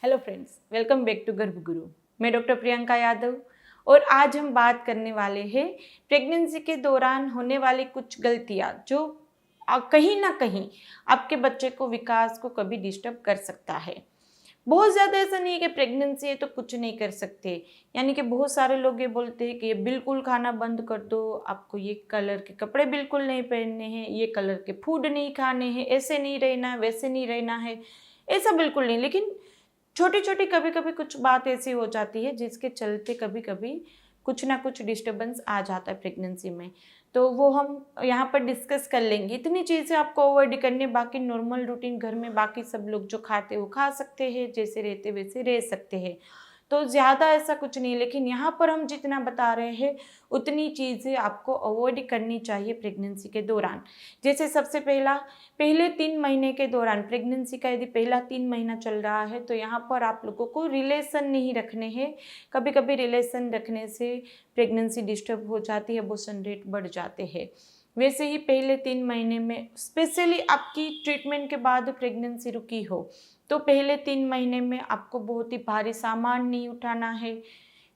Hello friends, welcome back to Garbhguru. मैं doctor Priyanka Yadav और आज हम बात करने वाले हैं प्रेगनेंसी के दौरान होने वाली कुछ गलतियां जो कहीं ना कहीं आपके बच्चे को विकास को कभी डिस्टर्ब कर सकता है। बहुत ज़्यादा ऐसा नहीं है कि प्रेगनेंसी है तो कुछ नहीं कर सकते, यानी कि बहुत सारे लोग ये बोलते हैं कि ये बिल्कुल खाना बंद कर दो, आपको ये कलर के कपड़े बिल्कुल नहीं पहनने हैं, ये कलर के फूड नहीं खाने हैं, ऐसे नहीं रहना है, वैसे नहीं रहना है। ऐसा बिल्कुल नहीं, लेकिन छोटी छोटी कभी कभी कुछ बात ऐसी हो जाती है जिसके चलते कभी कभी कुछ ना कुछ डिस्टरबेंस आ जाता है प्रेगनेंसी में। तो वो हम यहाँ पर डिस्कस कर लेंगे। इतनी चीज़ें आपको अवॉइड करनी, बाकी नॉर्मल रूटीन घर में बाकी सब लोग जो खाते हैं वो खा सकते हैं, जैसे रहते वैसे रह सकते हैं। तो ज़्यादा ऐसा कुछ नहीं, लेकिन यहाँ पर हम जितना बता रहे हैं उतनी चीज़ें आपको अवॉइड करनी चाहिए प्रेगनेंसी के दौरान। जैसे सबसे पहले 3 महीने के दौरान, प्रेगनेंसी का यदि पहला 3 महीना चल रहा है तो यहाँ पर आप लोगों को रिलेशन नहीं रखने हैं। कभी कभी रिलेशन रखने से प्रेगनेंसी डिस्टर्ब हो जाती है, अबॉर्शन रेट बढ़ जाते हैं। वैसे ही पहले 3 महीने में, स्पेशली आपकी ट्रीटमेंट के बाद प्रेगनेंसी रुकी हो, तो पहले 3 महीने में आपको बहुत ही भारी सामान नहीं उठाना है,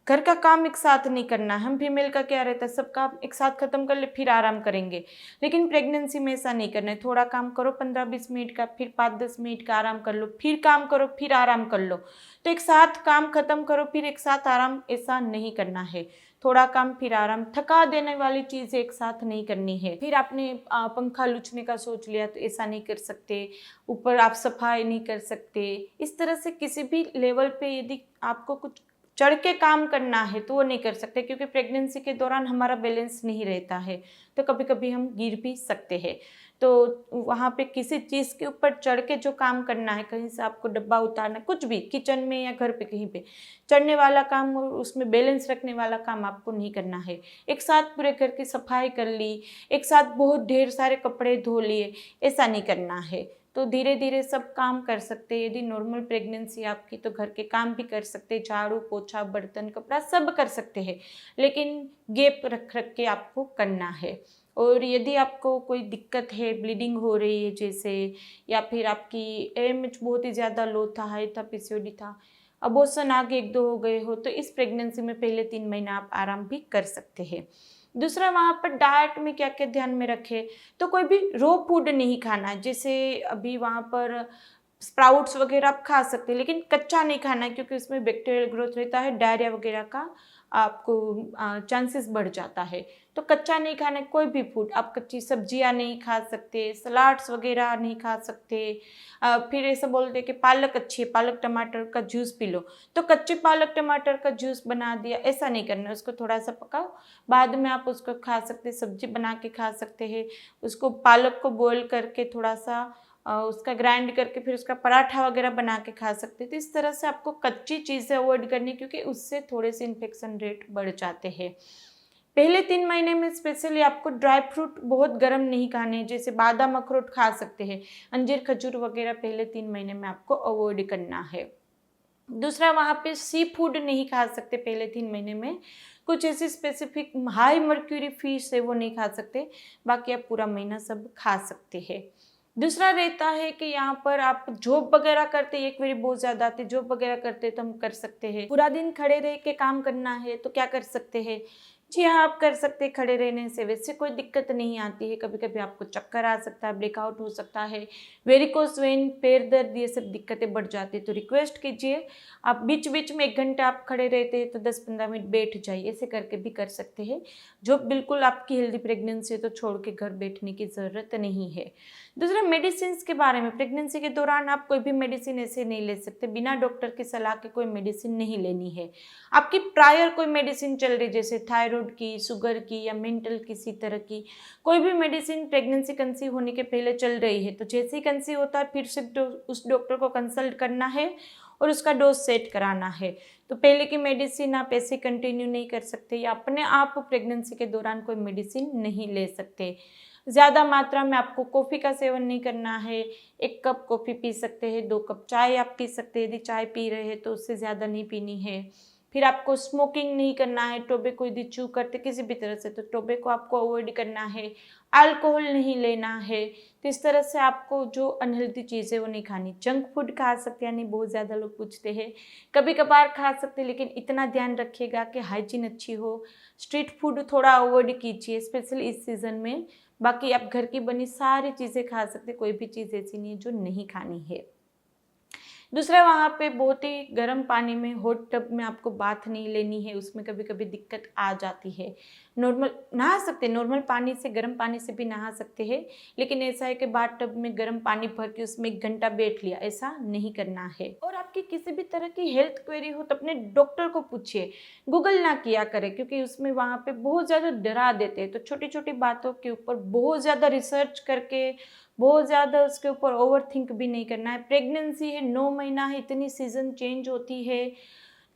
घर का काम एक साथ नहीं करना है। हम फीमेल का क्या रहता है, सब काम एक साथ खत्म कर ले फिर आराम करेंगे, लेकिन प्रेगनेंसी में ऐसा नहीं करना है। थोड़ा काम करो 15-20 मिनट का, फिर 5-10 मिनट का आराम कर लो, फिर काम करो, फिर आराम कर लो। तो एक साथ काम खत्म करो फिर एक साथ आराम, ऐसा नहीं करना है। थोड़ा काम फिर आराम, थका देने वाली चीज़ एक साथ नहीं करनी है। फिर आपने पंखा लूचने का सोच लिया तो ऐसा नहीं कर सकते, ऊपर आप सफाई नहीं कर सकते। इस तरह से किसी भी लेवल पे यदि आपको कुछ चढ़ के काम करना है तो वो नहीं कर सकते, क्योंकि प्रेगनेंसी के दौरान हमारा बैलेंस नहीं रहता है, तो कभी कभी हम गिर भी सकते हैं। तो वहाँ पे किसी चीज़ के ऊपर चढ़ के जो काम करना है, कहीं से आपको डब्बा उतारना, कुछ भी किचन में या घर पे कहीं पे चढ़ने वाला काम और उसमें बैलेंस रखने वाला काम आपको नहीं करना है। एक साथ पूरे घर की सफाई कर ली, एक साथ बहुत ढेर सारे कपड़े धो लिए, ऐसा नहीं करना है। तो धीरे धीरे सब काम कर सकते हैं। यदि नॉर्मल प्रेगनेंसी आपकी तो घर के काम भी कर सकते हैं, झाड़ू पोछा बर्तन कपड़ा सब कर सकते हैं, लेकिन गैप रख रख के आपको करना है। और यदि आपको कोई दिक्कत है, ब्लीडिंग हो रही है जैसे, या फिर आपकी एएमएच बहुत ही ज़्यादा लो था, हाई था, पीसीओडी था, अबॉर्शन आगे 1-2 हो गए हो, तो इस प्रेगनेंसी में पहले 3 महीना आप आराम भी कर सकते हैं। दूसरा, वहाँ पर डाइट में क्या क्या ध्यान में रखें, तो कोई भी रॉ फूड नहीं खाना है। जैसे अभी वहाँ पर स्प्राउट्स वगैरह आप खा सकते हैं, लेकिन कच्चा नहीं खाना है, क्योंकि उसमें बैक्टीरियल ग्रोथ रहता है, डायरिया वगैरह का आपको चांसेस बढ़ जाता है। तो कच्चा नहीं खाना है कोई भी फूड। आप कच्ची सब्जियां नहीं खा सकते, सलाड्स वगैरह नहीं खा सकते। फिर ऐसा बोलते हैं कि पालक अच्छी है, पालक टमाटर का जूस पी लो, तो कच्चे पालक टमाटर का जूस बना दिया, ऐसा नहीं करना है। उसको थोड़ा सा पकाओ, बाद में आप उसको खा सकते हैं, सब्जी बना के खा सकते हैं। उसको पालक को बॉईल करके थोड़ा सा उसका ग्राइंड करके फिर उसका पराठा वगैरह बना के खा सकते हैं। तो इस तरह से आपको कच्ची चीज़ें अवॉइड करनी, क्योंकि उससे थोड़े से इन्फेक्शन रेट बढ़ जाते हैं। पहले 3 महीने में स्पेशली आपको ड्राई फ्रूट बहुत गर्म नहीं खाने, जैसे बादाम अखरोट खा सकते हैं, अंजीर खजूर वगैरह पहले 3 महीने में आपको अवॉइड करना है। दूसरा, वहाँ पे सी फूड नहीं खा सकते पहले 3 महीने में। कुछ ऐसी स्पेसिफिक हाई मर्क्यूरी फिश है वो नहीं खा सकते, बाकी आप पूरा महीना सब खा सकते हैं। दूसरा रहता है कि यहाँ पर आप जॉब वगैरह करते हैं, एक बारी बहुत ज़्यादा आती है, जॉब वगैरह करते हैं तो हम कर सकते हैं। पूरा दिन खड़े रह के काम करना है तो क्या कर सकते हैं, जी हाँ, आप कर सकते हैं खड़े रहने से, वैसे कोई दिक्कत नहीं आती है। कभी कभी आपको चक्कर आ सकता है, ब्रेकआउट हो सकता है, वेरिकोस वेन, पैर दर्द, ये सब दिक्कतें बढ़ जाती है। तो रिक्वेस्ट कीजिए, आप बीच बीच में 1 घंटा आप खड़े रहते हैं तो 10-15 मिनट बैठ जाइए, ऐसे करके भी कर सकते हैं। जो बिल्कुल आपकी हेल्दी प्रेगनेंसी है तो छोड़ के घर बैठने की ज़रूरत नहीं है। दूसरा, मेडिसिन के बारे में, प्रेगनेंसी के दौरान आप कोई भी मेडिसिन ऐसे नहीं ले सकते, बिना डॉक्टर की सलाह के कोई मेडिसिन नहीं लेनी है। आपकी प्रायर कोई मेडिसिन चल रही, जैसे थायराइड की, शुगर की या मेंटल किसी तरह की कोई भी मेडिसिन प्रेगनेंसी कंसीव होने के पहले चल रही है, तो जैसे ही कंसीव होता है फिर से उस डॉक्टर को कंसल्ट करना है और उसका डोज सेट कराना है। तो पहले की मेडिसिन आप ऐसे कंटिन्यू नहीं कर सकते, या अपने आप प्रेगनेंसी के दौरान कोई मेडिसिन नहीं ले सकते। ज़्यादा मात्रा में आपको कॉफ़ी का सेवन नहीं करना है। 1 कप कॉफ़ी पी सकते हैं, 2 कप चाय आप पी सकते हैं, यदि चाय पी रहे हैं तो उससे ज़्यादा नहीं पीनी है। फिर आपको स्मोकिंग नहीं करना है, टोबैको यदि चू करते किसी भी तरह से तो टोबैको आपको अवॉइड करना है। अल्कोहल नहीं लेना है, तो इस तरह से आपको जो अनहेल्दी चीज़ें वो नहीं खानी। जंक फूड खा सकते हैं, यानी बहुत ज़्यादा लोग पूछते हैं, कभी कभार खा सकते हैं, लेकिन इतना ध्यान रखिएगा कि हाइजीन अच्छी हो। स्ट्रीट फूड थोड़ा अवॉइड कीजिए, स्पेशली इस सीज़न में। बाकी आप घर की बनी सारी चीज़ें खा सकते, कोई भी चीज़ ऐसी नहीं है जो नहीं खानी है। दूसरा, वहाँ पे बहुत ही गर्म पानी में, हॉट टब में आपको बाथ नहीं लेनी है, उसमें कभी कभी दिक्कत आ जाती है। नॉर्मल नहा सकते हैं, नॉर्मल पानी से, गर्म पानी से भी नहा सकते हैं, लेकिन ऐसा है कि बाथ टब में गर्म पानी भर के उसमें 1 घंटा बैठ लिया, ऐसा नहीं करना है। और आपकी किसी भी तरह की हेल्थ क्वेरी हो तो अपने डॉक्टर को पूछिए, गूगल ना किया करें, क्योंकि उसमें वहाँ पे बहुत ज़्यादा डरा देते हैं। तो छोटी छोटी बातों के ऊपर बहुत ज़्यादा रिसर्च करके, बहुत ज़्यादा उसके ऊपर ओवर थिंक भी नहीं करना है। प्रेगनेंसी है, 9 महीना है, इतनी सीज़न चेंज होती है,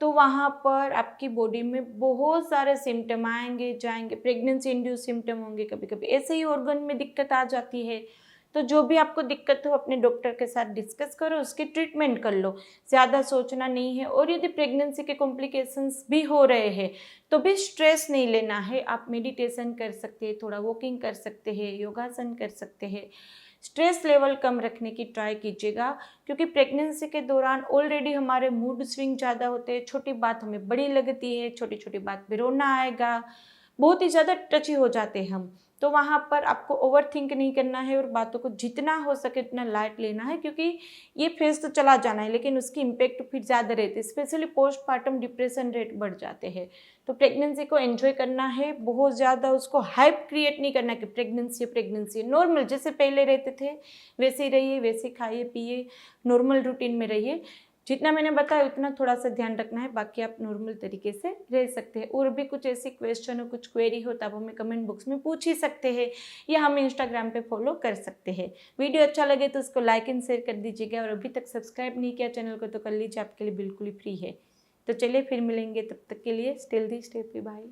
तो वहाँ पर आपकी बॉडी में बहुत सारे सिम्टम आएंगे जाएंगे, प्रेगनेंसी इंड्यूस सिम्टम होंगे, कभी कभी ऐसे ही ऑर्गन में दिक्कत आ जाती है। तो जो भी आपको दिक्कत हो अपने डॉक्टर के साथ डिस्कस करो, उसकी ट्रीटमेंट कर लो, ज़्यादा सोचना नहीं है। और यदि प्रेगनेंसी के कॉम्प्लिकेशंस भी हो रहे हैं तो भी स्ट्रेस नहीं लेना है। आप मेडिटेशन कर सकते हैं, थोड़ा वॉकिंग कर सकते हैं, योगासन कर सकते हैं। स्ट्रेस लेवल कम रखने की ट्राई कीजिएगा, क्योंकि प्रेगनेंसी के दौरान ऑलरेडी हमारे मूड स्विंग ज़्यादा होते हैं, छोटी बात हमें बड़ी लगती है, छोटी छोटी बात पे रोना आएगा, बहुत ही ज़्यादा टची हो जाते हैं हम। तो वहाँ पर आपको ओवर थिंक नहीं करना है और बातों को जितना हो सके उतना लाइट लेना है, क्योंकि ये फेज तो चला जाना है, लेकिन उसकी इम्पेक्ट फिर ज़्यादा रहती है, स्पेशली पोस्टपार्टम डिप्रेशन रेट बढ़ जाते हैं। तो प्रेगनेंसी को एंजॉय करना है, बहुत ज़्यादा उसको हाइप क्रिएट नहीं करना कि प्रेगनेंसी नॉर्मल जैसे पहले रहते थे वैसे ही रहिए, वैसे खाइए पिए, नॉर्मल रूटीन में रहिए। जितना मैंने बताया उतना थोड़ा सा ध्यान रखना है, बाकी आप नॉर्मल तरीके से रह सकते हैं। और भी कुछ ऐसी क्वेश्चन हो, कुछ क्वेरी हो तो आप हमें कमेंट बॉक्स में पूछ ही सकते हैं, या हम इंस्टाग्राम पे फॉलो कर सकते हैं। वीडियो अच्छा लगे तो उसको लाइक एंड शेयर कर दीजिएगा, और अभी तक सब्सक्राइब नहीं किया चैनल को तो कर लीजिए, आपके लिए बिल्कुल ही फ्री है। तो चलिए फिर मिलेंगे, तब तक के लिए stay healthy stay happy, bye.